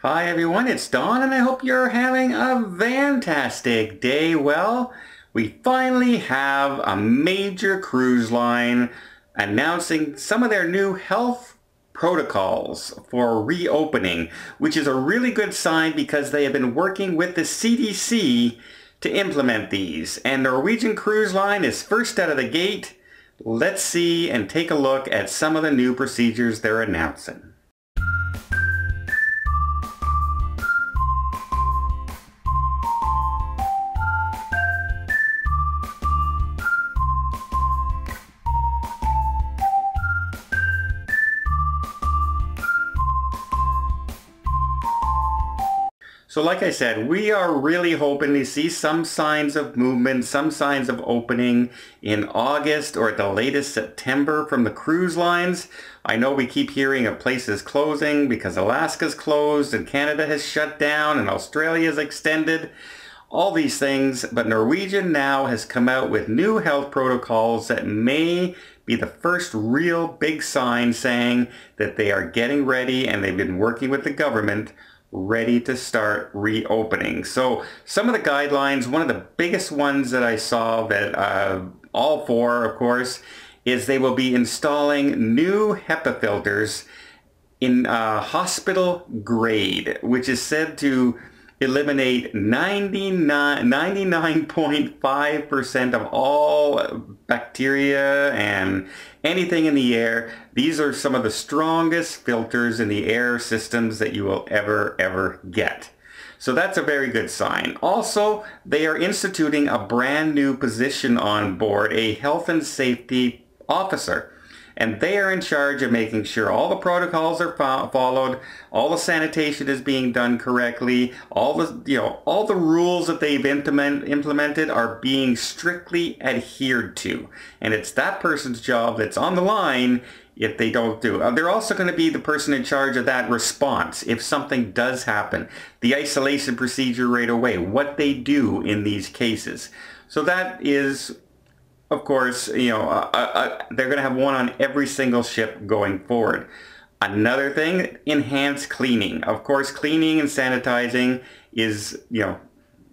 Hi everyone, it's Don and I hope you're having a fantastic day. Well, we finally have a major cruise line announcing some of their new health protocols for reopening, which is a really good sign because they have been working with the CDC to implement these. And Norwegian Cruise Line is first out of the gate. Let's see and take a look at some of the new procedures they're announcing. So like I said, we are really hoping to see some signs of movement, some signs of opening in August or at the latest September from the cruise lines. I know we keep hearing of places closing because Alaska's closed and Canada has shut down and Australia's extended. All these things, but Norwegian now has come out with new health protocols that may be the first real big sign saying that they are getting ready and they've been working with the government ready to start reopening. So some of the guidelines, one of the biggest ones that I saw that all four, of course, is they will be installing new HEPA filters in hospital grade, which is said to eliminate 99.5% of all bacteria and anything in the air. These are some of the strongest filters in the air systems that you will ever get. So that's a very good sign. Also, they are instituting a brand new position on board, a health and safety officer. And they are in charge of making sure all the protocols are followed, all the sanitation is being done correctly, all the rules that they've implemented are being strictly adhered to. And it's that person's job that's on the line if they don't do. They're also going to be the person in charge of that response if something does happen. The isolation procedure right away, what they do in these cases. So that is, of course, they're going to have one on every single ship going forward. Another thing, enhanced cleaning. Of course, cleaning and sanitizing is,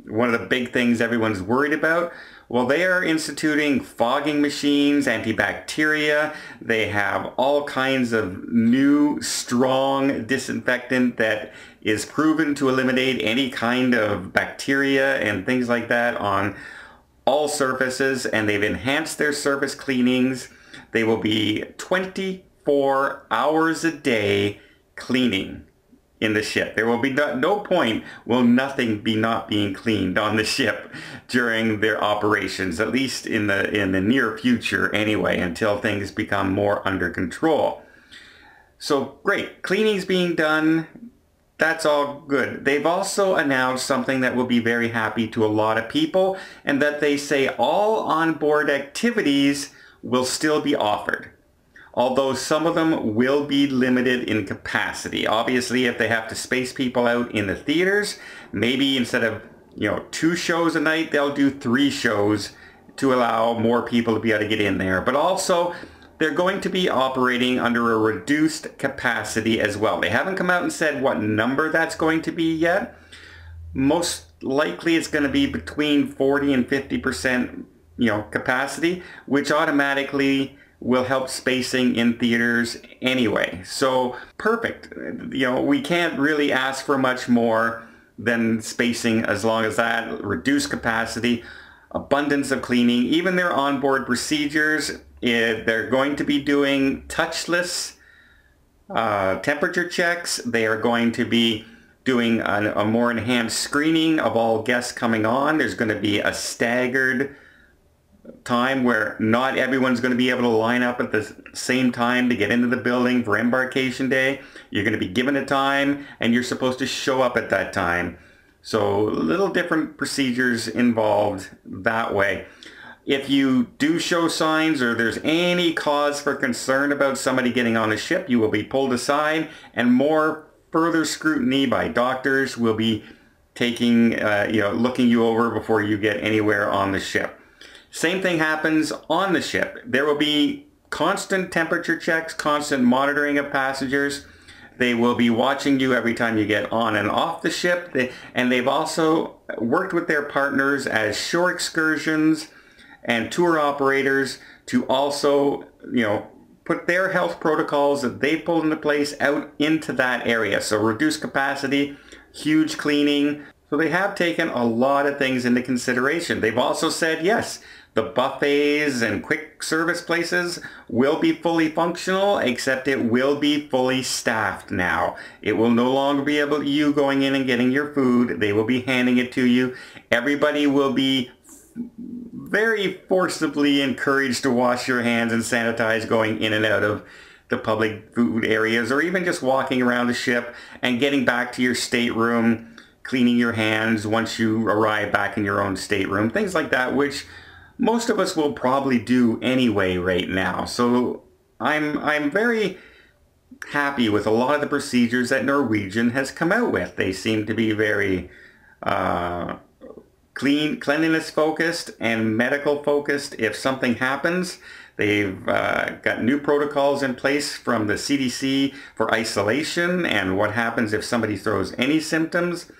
one of the big things everyone's worried about. Well, they are instituting fogging machines, antibacteria. They have all kinds of new, strong disinfectant that is proven to eliminate any kind of bacteria and things like that on all surfaces, and they've enhanced their surface cleanings. They will be 24 hours a day cleaning in the ship. There will be no point will nothing be not being cleaned on the ship during their operations, at least in the near future anyway, until things become more under control. So great, cleaning's being done. That's all good. They've also announced something that will be very happy to a lot of people, and that they say all onboard activities will still be offered, although some of them will be limited in capacity. Obviously, if they have to space people out in the theaters, maybe instead of 2 shows a night, they'll do 3 shows to allow more people to be able to get in there. But also, they're going to be operating under a reduced capacity as well. They haven't come out and said what number that's going to be yet. Most likely it's going to be between 40 and 50% capacity, which automatically will help spacing in theaters anyway. So perfect. We can't really ask for much more than spacing as long as that reduced capacity, abundance of cleaning, even their onboard procedures. They're going to be doing touchless temperature checks. They are going to be doing a more enhanced screening of all guests coming on. There's going to be a staggered time where not everyone's going to be able to line up at the same time to get into the building for embarkation day. You're going to be given a time and you're supposed to show up at that time. So little different procedures involved that way. If you do show signs or there's any cause for concern about somebody getting on a ship, you will be pulled aside and more further scrutiny by doctors will be taking, looking you over before you get anywhere on the ship. Same thing happens on the ship. There will be constant temperature checks, constant monitoring of passengers. They will be watching you every time you get on and off the ship. And they've also worked with their partners as shore excursions and tour operators to also, put their health protocols that they pulled into place out into that area. So reduced capacity, huge cleaning. So they have taken a lot of things into consideration. They've also said, yes, the buffets and quick service places will be fully functional, except it will be fully staffed now. It will no longer be you going in and getting your food. They will be handing it to you. Everybody will be very forcibly encouraged to wash your hands and sanitize going in and out of the public food areas, or even just walking around the ship and getting back to your stateroom, cleaning your hands once you arrive back in your own stateroom, things like that, which most of us will probably do anyway right now. So I'm very happy with a lot of the procedures that Norwegian has come out with. They seem to be very cleanliness focused and medical focused. If something happens, they've got new protocols in place from the CDC for isolation and what happens if somebody throws any symptoms.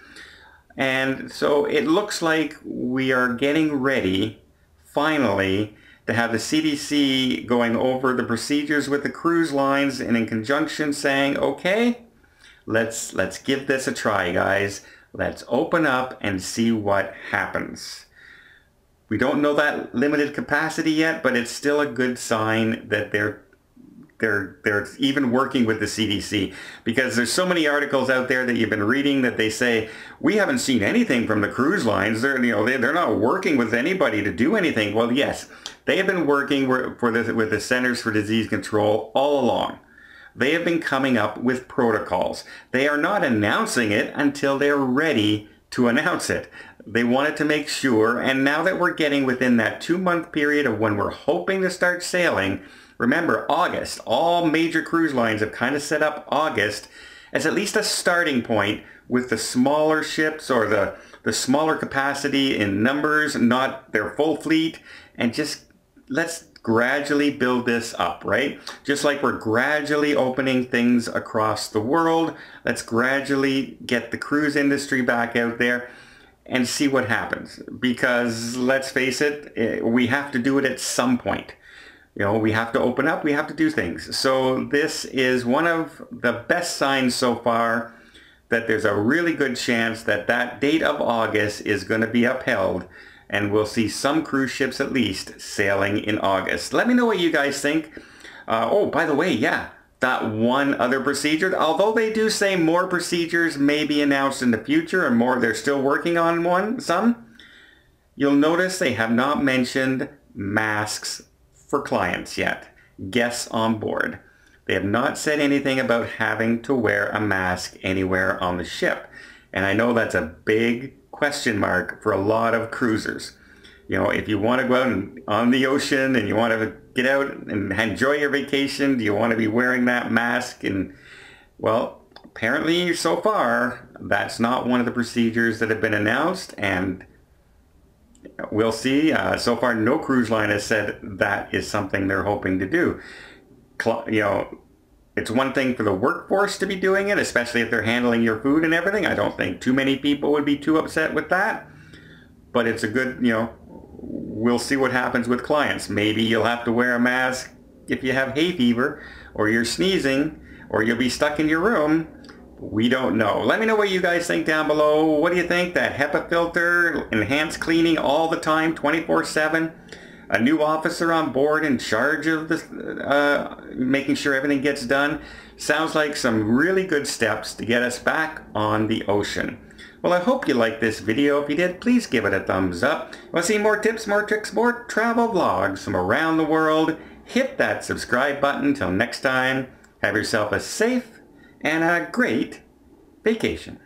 And so it looks like we are getting ready finally to have the CDC going over the procedures with the cruise lines and in conjunction saying, okay, let's give this a try, guys. Let's open up and see what happens. We don't know that limited capacity yet, but it's still a good sign that they're even working with the CDC, because there's so many articles out there that you've been reading that they say we haven't seen anything from the cruise lines. They're not working with anybody to do anything. Well, yes, they have been working with the Centers for Disease Control all along. They have been coming up with protocols. They are not announcing it until they're ready to announce it. They wanted to make sure, and now that we're getting within that 2-month period of when we're hoping to start sailing, remember August, all major cruise lines have kind of set up August as at least a starting point with the smaller ships or the smaller capacity in numbers, not their full fleet, and just let's gradually build this up, right? Just like we're gradually opening things across the world, let's gradually get the cruise industry back out there and see what happens. Because let's face it, we have to do it at some point. We have to open up, we have to do things. So this is one of the best signs so far that there's a really good chance that that date of August is going to be upheld, and we'll see some cruise ships at least sailing in August. Let me know what you guys think. Oh, by the way, yeah, that one other procedure, although they do say more procedures may be announced in the future and more, they're still working on some, you'll notice they have not mentioned masks for clients yet, guests on board. They have not said anything about having to wear a mask anywhere on the ship. And I know that's a big question mark for a lot of cruisers. If you want to go out on the ocean and you want to get out and enjoy your vacation, do you want to be wearing that mask? And well, apparently so far, that's not one of the procedures that have been announced, and we'll see. So far, no cruise line has said that is something they're hoping to do. It's one thing for the workforce to be doing it, especially if they're handling your food and everything. I don't think too many people would be too upset with that. But it's a good, we'll see what happens with clients. Maybe you'll have to wear a mask if you have hay fever, or you're sneezing, or you'll be stuck in your room. We don't know. Let me know what you guys think down below. What do you think? That HEPA filter, enhanced cleaning all the time, 24/7. A new officer on board in charge of this, making sure everything gets done. Sounds like some really good steps to get us back on the ocean. Well, I hope you liked this video. If you did, please give it a thumbs up. Want to see more tips, more tricks, more travel vlogs from around the world? Hit that subscribe button. Till next time, have yourself a safe and a great vacation.